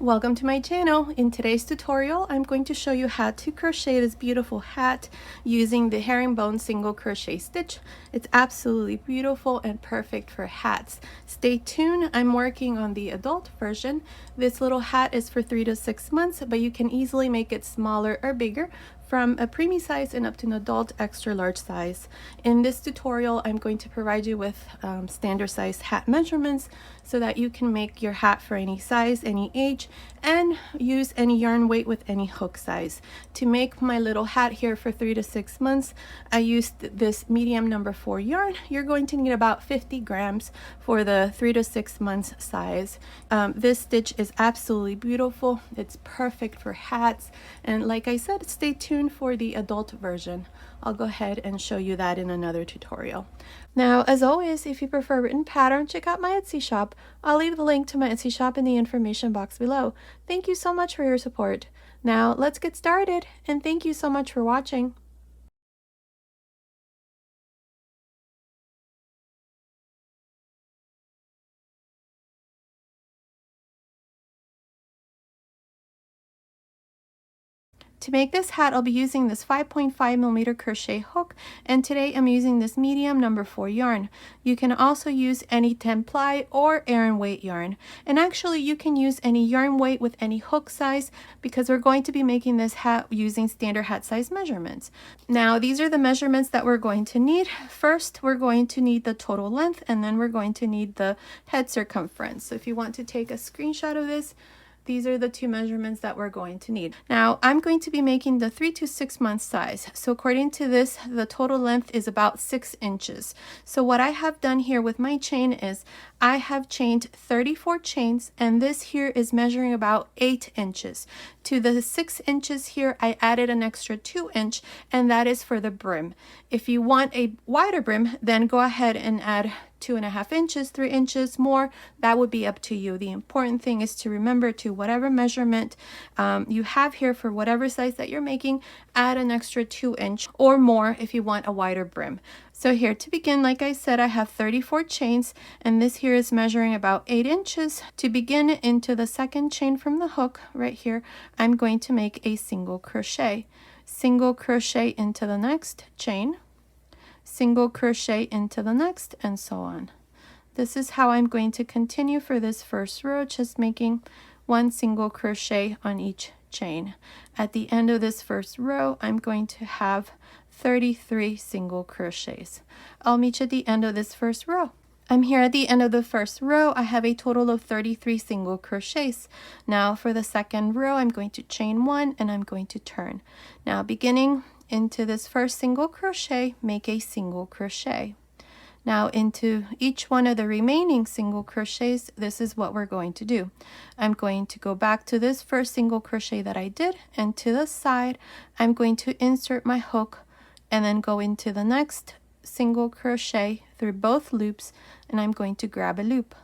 Welcome to my channel. In today's tutorial, I'm going to show you how to crochet this beautiful hat using the herringbone single crochet stitch. It's absolutely beautiful and perfect for hats. Stay tuned. I'm working on the adult version. This little hat is for 3 to 6 months, but you can easily make it smaller or bigger from a preemie size and up to an adult extra large size. In this tutorial, I'm going to provide you with standard size hat measurements so that you can make your hat for any size, any age, and use any yarn weight with any hook size. To make my little hat here for 3 to 6 months, I used this medium number 4 yarn. You're going to need about 50 grams for the 3 to 6 months size. This stitch is absolutely beautiful. It's perfect for hats, and like I said, stay tuned for the adult version. I'll go ahead and show you that in another tutorial. Now, as always, if you prefer written pattern, check out my Etsy shop. I'll leave the link to my Etsy shop in the information box below. Thank you so much for your support. Now, let's get started, and thank you so much for watching. To make this hat, I'll be using this 5.5mm crochet hook, and today I'm using this medium number 4 yarn. You can also use any 10 ply or Aran weight yarn, and actually you can use any yarn weight with any hook size because we're going to be making this hat using standard hat size measurements. Now, these are the measurements that we're going to need. First, we're going to need the total length, and then we're going to need the head circumference. So if you want to take a screenshot of this, these are the two measurements that we're going to need. Now, I'm going to be making the 3 to 6 month size. So according to this, the total length is about 6 inches. So what I have done here with my chain is I have chained 34 chains, and this here is measuring about 8 inches. To the 6 inches here, I added an extra 2 inch, and that is for the brim. If you want a wider brim, then go ahead and add 2.5 inches, 3 inches more. That would be up to you. The important thing is to remember to whatever measurement you have here for whatever size that you're making, add an extra 2 inch or more if you want a wider brim. So here to begin, like I said, I have 34 chains, and this here is measuring about 8 inches. To begin into the second chain from the hook right here, I'm going to make a single crochet. Single crochet into the next chain, single crochet into the next, and so on. This is how I'm going to continue for this first row, just making 1 single crochet on each chain. At the end of this first row, I'm going to have 33 single crochets. I'll meet you at the end of this first row. I'm here at the end of the first row. I have a total of 33 single crochets. Now for the second row, I'm going to chain 1 and I'm going to turn. Now beginning into this first single crochet, make a single crochet. Now into each one of the remaining single crochets, this is what we're going to do. I'm going to go back to this first single crochet that I did, and to the side, I'm going to insert my hook and then go into the next single crochet through both loops, and I'm going to grab a loop.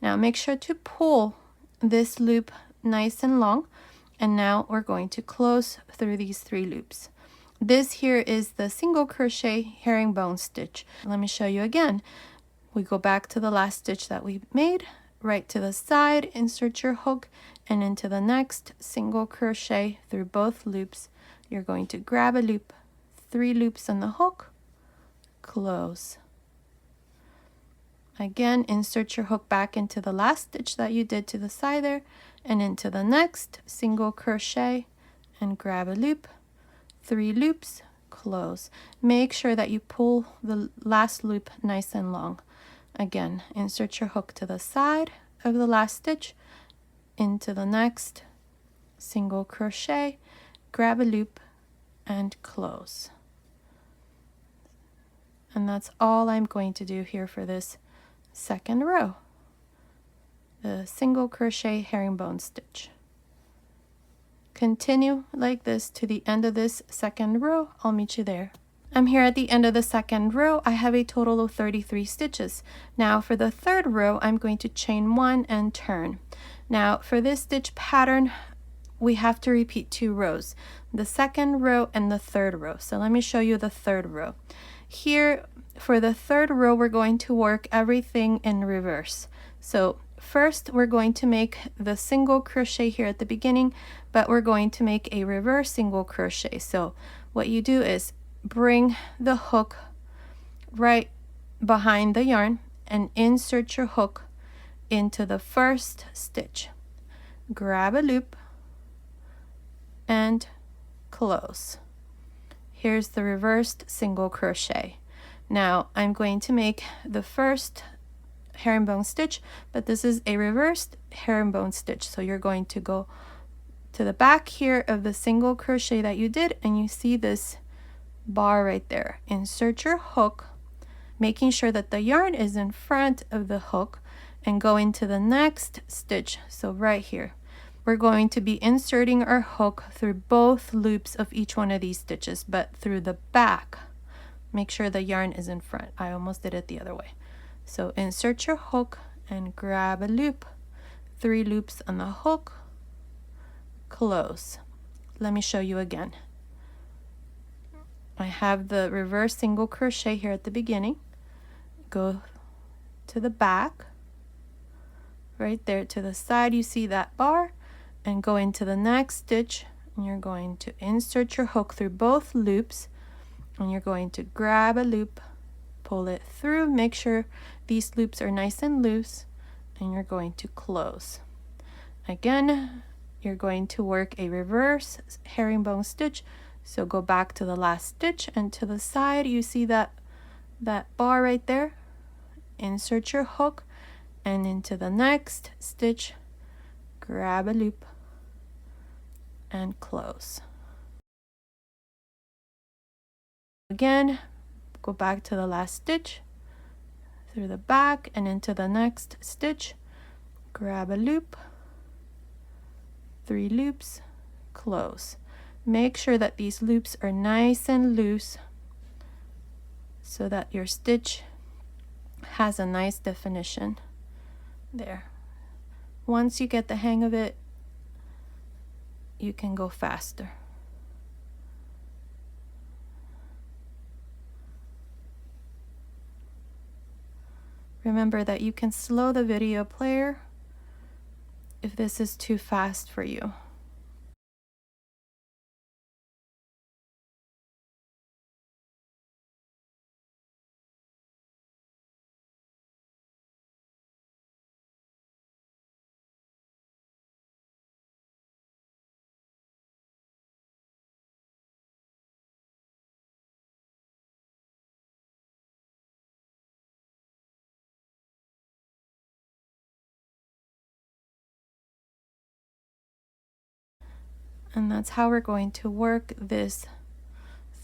Now make sure to pull this loop nice and long, and now we're going to close through these 3 loops. This here is the single crochet herringbone stitch. Let me show you again. We go back to the last stitch that we made, right to the side, insert your hook, and into the next single crochet through both loops. You're going to grab a loop, 3 loops on the hook, close. Again, insert your hook back into the last stitch that you did to the side there, and into the next single crochet, and grab a loop, 3 loops, close. Make sure that you pull the last loop nice and long. Again, insert your hook to the side of the last stitch, into the next single crochet, grab a loop, and close. And that's all I'm going to do here for this second row, the single crochet herringbone stitch. Continue like this to the end of this second row. I'll meet you there. I'm here at the end of the second row. I have a total of 33 stitches. Now for the third row, I'm going to chain 1 and turn. Now for this stitch pattern, we have to repeat 2 rows, the second row and the third row. So let me show you the third row. Here for the third row, we're going to work everything in reverse. So first we're going to make the single crochet here at the beginning, but we're going to make a reverse single crochet. So what you do is bring the hook right behind the yarn and insert your hook into the first stitch. Grab a loop and close. Here's the reversed single crochet. Now I'm going to make the first herringbone stitch, but this is a reversed herringbone stitch. So you're going to go to the back here of the single crochet that you did, and you see this bar right there. Insert your hook, making sure that the yarn is in front of the hook, and go into the next stitch. So right here, we're going to be inserting our hook through both loops of each one of these stitches, but through the back. Make sure the yarn is in front. I almost did it the other way. So insert your hook and grab a loop, 3 loops on the hook, close. Let me show you again. I have the reverse single crochet here at the beginning. Go to the back, right there to the side, you see that bar, and go into the next stitch, and you're going to insert your hook through both loops, and you're going to grab a loop, pull it through, make sure these loops are nice and loose, and you're going to close. Again, you're going to work a reverse herringbone stitch. So go back to the last stitch, and to the side you see that bar right there. Insert your hook, and into the next stitch, grab a loop and close. Again, go back to the last stitch, through the back and into the next stitch, grab a loop, 3 loops, close. Make sure that these loops are nice and loose so that your stitch has a nice definition there. Once you get the hang of it, you can go faster. Remember that you can slow the video player if this is too fast for you. And that's how we're going to work this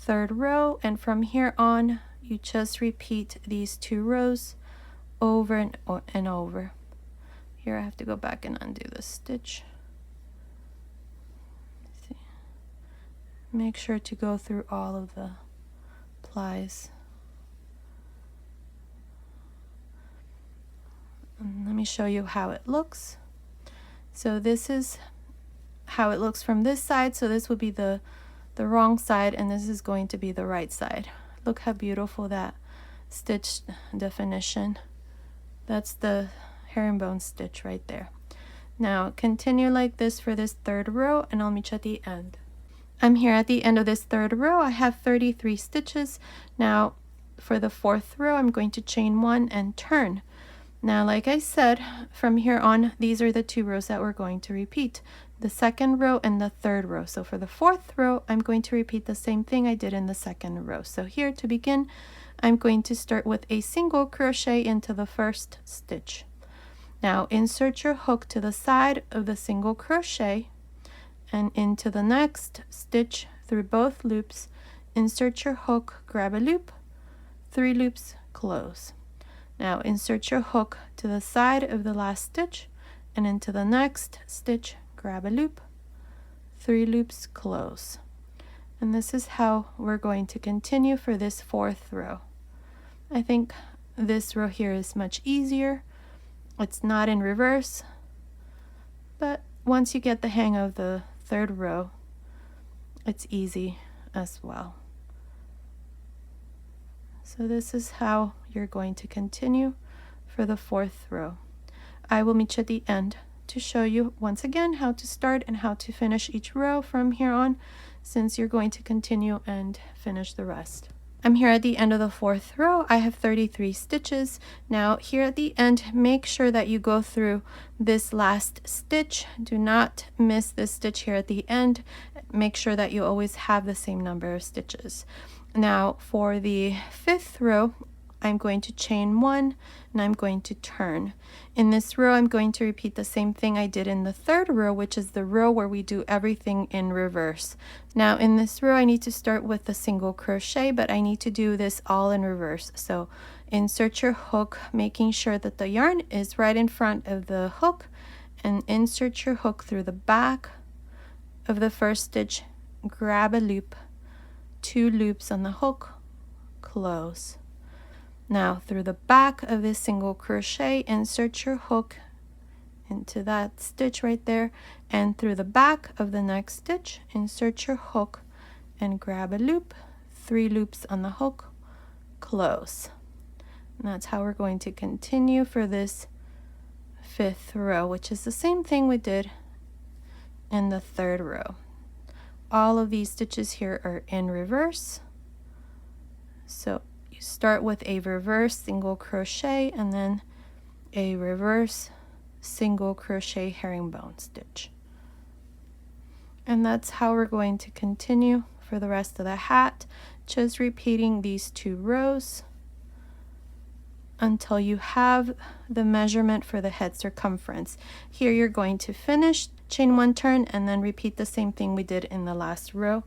3rd row, and from here on you just repeat these 2 rows over and over. Here I have to go back and undo the stitch. See. Make sure to go through all of the plies. And let me show you how it looks. So this is how it looks from this side. So this would be the wrong side, and this is going to be the right side. Look how beautiful that stitch definition. That's the herringbone stitch right there. Now continue like this for this 3rd row, and I'll meet you at the end. I'm here at the end of this 3rd row. I have 33 stitches. Now for the 4th row, I'm going to chain 1 and turn. Now, like I said, from here on, these are the 2 rows that we're going to repeat, the 2nd row and the 3rd row. So for the 4th row, I'm going to repeat the same thing I did in the 2nd row. So here to begin, I'm going to start with a single crochet into the 1st stitch. Now insert your hook to the side of the single crochet and into the next stitch through both loops. Insert your hook, grab a loop, 3 loops, close. Now insert your hook to the side of the last stitch and into the next stitch, grab a loop, 3 loops, close. And this is how we're going to continue for this 4th row. I think this row here is much easier. It's not in reverse, but once you get the hang of the 3rd row, it's easy as well. So this is how you're going to continue for the 4th row. I will meet you at the end to show you once again how to start and how to finish each row from here on, since you're going to continue and finish the rest. I'm here at the end of the 4th row. I have 33 stitches. Now here at the end, make sure that you go through this last stitch. Do not miss this stitch here at the end. Make sure that you always have the same number of stitches. Now for the 5th row, I'm going to chain 1 and I'm going to turn. In this row, I'm going to repeat the same thing I did in the 3rd row, which is the row where we do everything in reverse. Now in this row, I need to start with a single crochet, but I need to do this all in reverse. So insert your hook, making sure that the yarn is right in front of the hook, and insert your hook through the back of the first stitch, grab a loop, 2 loops on the hook, close. Now through the back of this single crochet, insert your hook into that stitch right there, and through the back of the next stitch, insert your hook and grab a loop, 3 loops on the hook, close. And that's how we're going to continue for this 5th row, which is the same thing we did in the 3rd row. All of these stitches here are in reverse. So you start with a reverse single crochet and then a reverse single crochet herringbone stitch. And that's how we're going to continue for the rest of the hat, just repeating these 2 rows until you have the measurement for the head circumference. Here you're going to finish, chain 1, turn, and then repeat the same thing we did in the last row.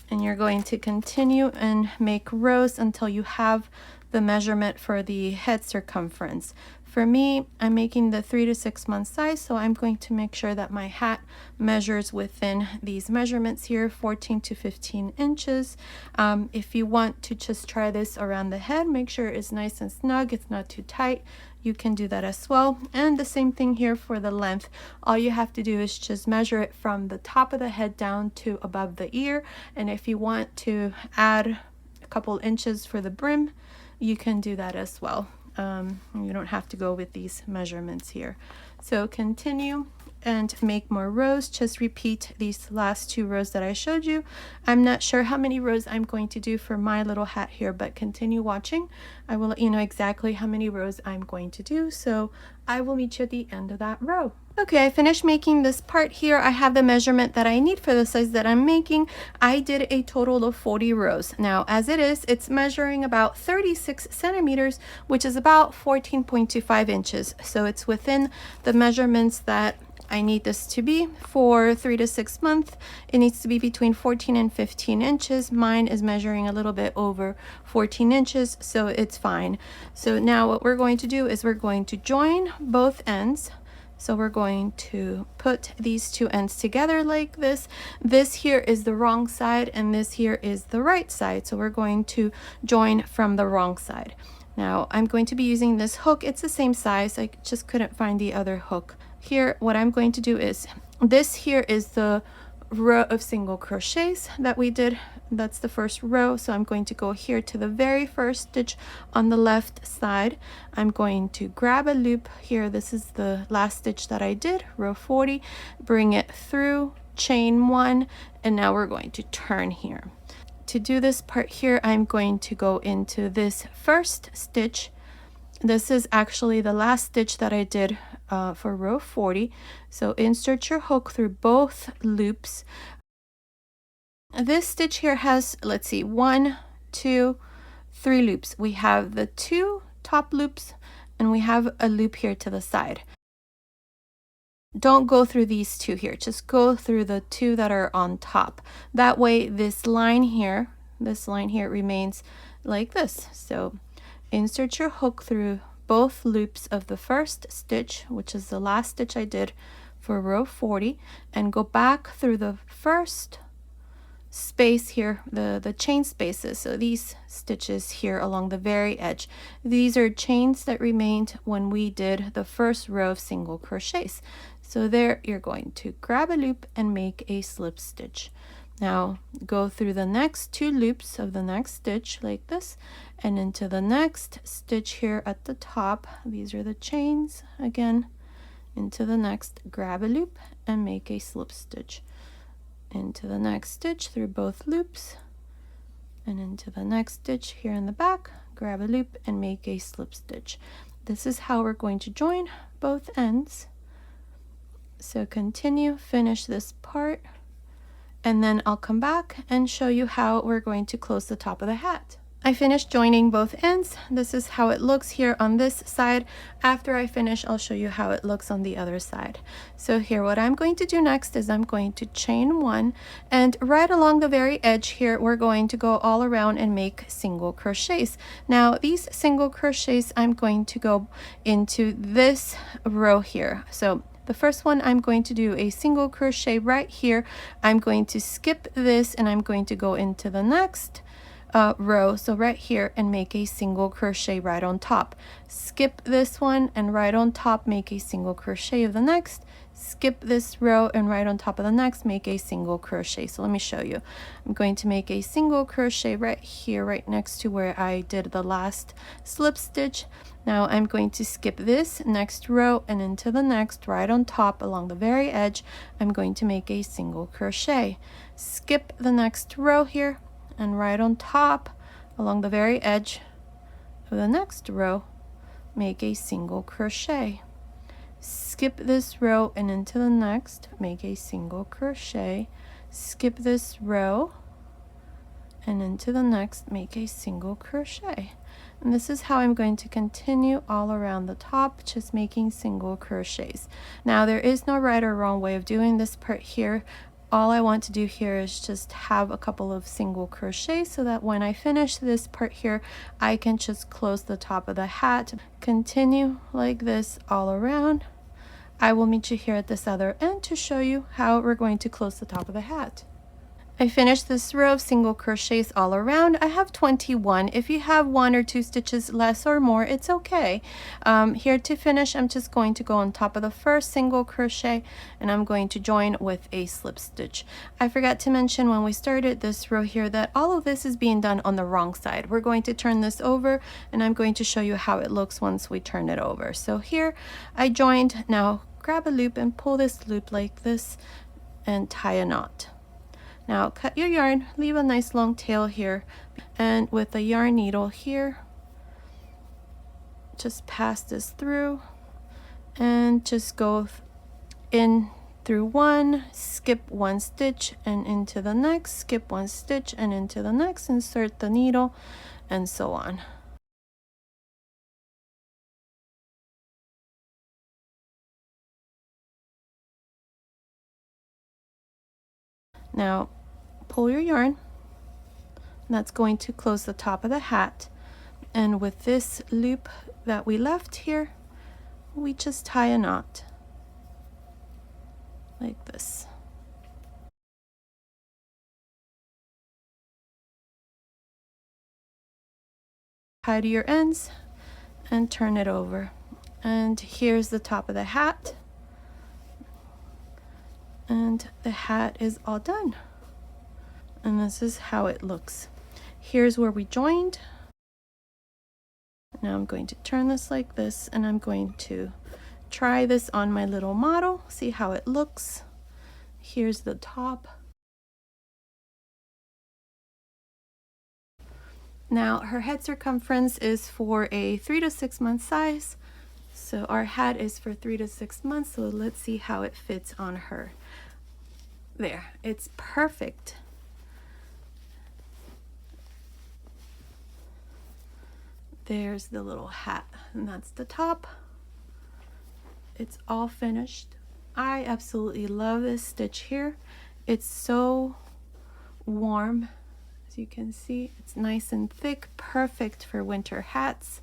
And you're going to continue and make rows until you have the measurement for the head circumference. For me, I'm making the 3 to 6 month size, so I'm going to make sure that my hat measures within these measurements here, 14 to 15 inches. If you want to just try this around the head, make sure it's nice and snug, it's not too tight. You can do that as well. And the same thing here for the length. All you have to do is just measure it from the top of the head down to above the ear. And if you want to add a couple inches for the brim, you can do that as well. You don't have to go with these measurements here. So continue and make more rows. Just repeat these last 2 rows that I showed you. I'm not sure how many rows I'm going to do for my little hat here, but continue watching. I will let you know exactly how many rows I'm going to do. So I will meet you at the end of that row. Okay, I finished making this part here. I have the measurement that I need for the size that I'm making. I did a total of 40 rows. Now, as it is, it's measuring about 36 centimeters, which is about 14.25 inches. So it's within the measurements that I need this to be for 3 to 6 months. It needs to be between 14 and 15 inches. Mine is measuring a little bit over 14 inches, so it's fine. So now what we're going to do is we're going to join both ends. So we're going to put these 2 ends together like this. This here is the wrong side and this here is the right side. So we're going to join from the wrong side. Now I'm going to be using this hook. It's the same size. I just couldn't find the other hook. Here, what I'm going to do is, this here is the row of single crochets that we did. That's the first row. So I'm going to go here to the very first stitch on the left side. I'm going to grab a loop here. This is the last stitch that I did, row 40, bring it through, chain 1, and now we're going to turn here. To do this part here, I'm going to go into this first stitch. This is actually the last stitch that I did for row 40. So insert your hook through both loops. This stitch here has, let's see, 1, 2, 3 loops. We have the 2 top loops and we have a loop here to the side. Don't go through these 2 here, just go through the 2 that are on top. That way this line here remains like this. So insert your hook through both loops of the first stitch, which is the last stitch I did for row 40, and go back through the first space here, the chain spaces. So these stitches here along the very edge, these are chains that remained when we did the first row of single crochets. So there you're going to grab a loop and make a slip stitch. Now go through the next 2 loops of the next stitch like this, and into the next stitch here at the top. These are the chains again. into the next, grab a loop and make a slip stitch, into the next stitch through both loops, and into the next stitch here in the back, grab a loop and make a slip stitch. This is how we're going to join both ends. So continue, finish this part, and then I'll come back and show you how we're going to close the top of the hat. I finished joining both ends. This is how it looks here on this side. After I finish, I'll show you how it looks on the other side. So here, what I'm going to do next is I'm going to chain one, and right along the very edge here, we're going to go all around and make single crochets. Now, these single crochets, I'm going to go into this row here. So the first one, I'm going to do a single crochet right here. I'm going to skip this and I'm going to go into the next row, so right here, and make a single crochet right on top. Skip this one and right on top make a single crochet of the next. Skip this row and right on top of the next make a single crochet. So let me show you. I'm going to make a single crochet right here, right next to where I did the last slip stitch. Now I'm going to skip this next row and into the next, right on top along the very edge, I'm going to make a single crochet. Skip the next row here, and right on top along the very edge of the next row, make a single crochet. Skip this row and into the next, make a single crochet. Skip this row and into the next, make a single crochet. And this is how I'm going to continue all around the top, just making single crochets. Now, there is no right or wrong way of doing this part here. All I want to do here is just have a couple of single crochets so that when I finish this part here, I can just close the top of the hat. Continue like this all around. I will meet you here at this other end to show you how we're going to close the top of the hat. I finished this row of single crochets all around. I have 21. If you have 1 or 2 stitches less or more, it's okay. Here to finish, I'm just going to go on top of the first single crochet and I'm going to join with a slip stitch. I forgot to mention when we started this row here that all of this is being done on the wrong side. We're going to turn this over and I'm going to show you how it looks once we turn it over. So here I joined. Now grab a loop and pull this loop like this and tie a knot. Now cut your yarn, leave a nice long tail here, and with a yarn needle here, just pass this through and just go in through one, skip 1 stitch and into the next, skip 1 stitch and into the next, insert the needle, and so on. Now pull your yarn, and that's going to close the top of the hat, and with this loop that we left here, we just tie a knot like this. Tie to your ends and turn it over, and here's the top of the hat, and the hat is all done. And this is how it looks. Here's where we joined. Now I'm going to turn this like this and I'm going to try this on my little model, see how it looks. Here's the top. Now her head circumference is for a 3 to 6 month size. So our hat is for 3 to 6 months. So let's see how it fits on her. There, it's perfect. There's the little hat, and that's the top. It's all finished. I absolutely love this stitch here. It's so warm, as you can see. It's nice and thick, perfect for winter hats.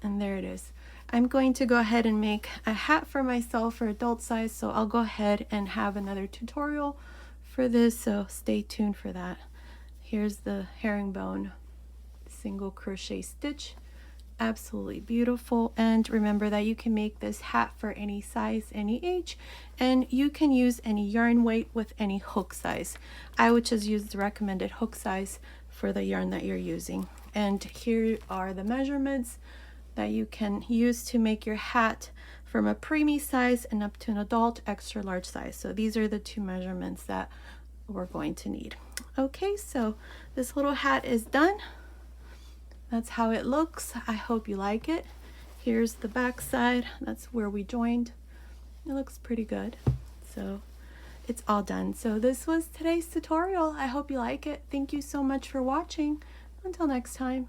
And there it is. I'm going to go ahead and make a hat for myself for adult size, so I'll go ahead and have another tutorial for this, so stay tuned for that. Here's the herringbone single crochet stitch. Absolutely beautiful. And remember that you can make this hat for any size, any age, and you can use any yarn weight with any hook size. I would just use the recommended hook size for the yarn that you're using. And here are the measurements that you can use to make your hat from a preemie size and up to an adult extra large size. So these are the two measurements that we're going to need. Okay, so this little hat is done. That's how it looks. I hope you like it. Here's the back side. That's where we joined. It looks pretty good. So it's all done. So this was today's tutorial. I hope you like it. Thank you so much for watching. Until next time.